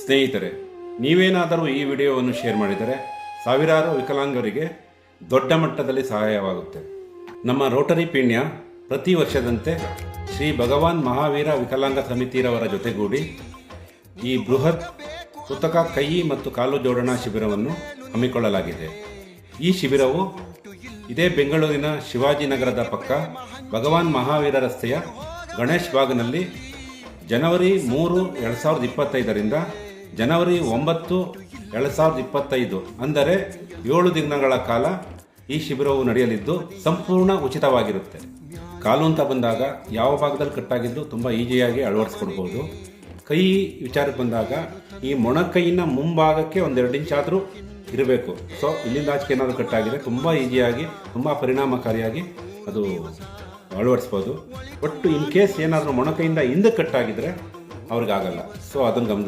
ಸ್ನೇಹಿತರೆ, ನೀವೇನಾದರೂ ಈ ವಿಡಿಯೋವನ್ನು ಶೇರ್ ಮಾಡಿದರೆ ಸಾವಿರಾರು ವಿಕಲಾಂಗರಿಗೆ ದೊಡ್ಡ ಮಟ್ಟದಲ್ಲಿ ಸಹಾಯವಾಗುತ್ತೆ. ನಮ್ಮ ರೋಟರಿ ಪೀಣ್ಯ ಪ್ರತಿ ವರ್ಷದಂತೆ ಶ್ರೀ ಭಗವಾನ್ ಮಹಾವೀರ ವಿಕಲಾಂಗ ಸಮಿತಿರವರ ಜೊತೆಗೂಡಿ ಈ ಬೃಹತ್ ಕೃತಕ ಕೈ ಮತ್ತು ಕಾಲು ಜೋಡಣಾ ಶಿಬಿರವನ್ನು ಹಮ್ಮಿಕೊಳ್ಳಲಾಗಿದೆ. ಈ ಶಿಬಿರವು ಇದೇ ಬೆಂಗಳೂರಿನ ಶಿವಾಜಿನಗರದ ಪಕ್ಕ ಭಗವಾನ್ ಮಹಾವೀರ ರಸ್ತೆಯ ಗಣೇಶ್ ಬಾಗ್ನಲ್ಲಿ ಜನವರಿ 3, 2025ರಿಂದ ಜನವರಿ 9, 2025 ಅಂದರೆ 7 ದಿನಗಳ ಕಾಲ ಈ ಶಿಬಿರವು ನಡೆಯಲಿದ್ದು ಸಂಪೂರ್ಣ ಉಚಿತವಾಗಿರುತ್ತೆ. ಕಾಲು ಅಂತ ಬಂದಾಗ ಯಾವ ಭಾಗದಲ್ಲಿ ಕಟ್ಟಾಗಿದ್ದು ತುಂಬ ಈಸಿಯಾಗಿ ಅಳವಡಿಸ್ಕೊಡ್ಬೋದು. ಕೈ ವಿಚಾರಕ್ಕೆ ಬಂದಾಗ ಈ ಮೊಣಕೈಯಿನ ಮುಂಭಾಗಕ್ಕೆ 1-2 ಇಂಚ್ ಆದರೂ ಇರಬೇಕು. ಸೊ ಇಲ್ಲಿಂದ ಆಚೆಗೆ ಏನಾದರೂ ಕಟ್ಟಾಗಿದೆ ತುಂಬ ಈಸಿಯಾಗಿ ತುಂಬ ಪರಿಣಾಮಕಾರಿಯಾಗಿ ಅದು ಅಳವಡಿಸ್ಬೋದು. ಒಟ್ಟು ಇನ್ ಕೇಸ್ ಏನಾದರೂ ಮೊಣಕೈಯಿಂದ ಹಿಂದೆ ಕಟ್ಟಾಗಿದ್ರೆ ಅವ್ರಿಗಾಗಲ್ಲ. ಸೊ ಅದನ್ನು ಗಮನದಲ್ಲಿ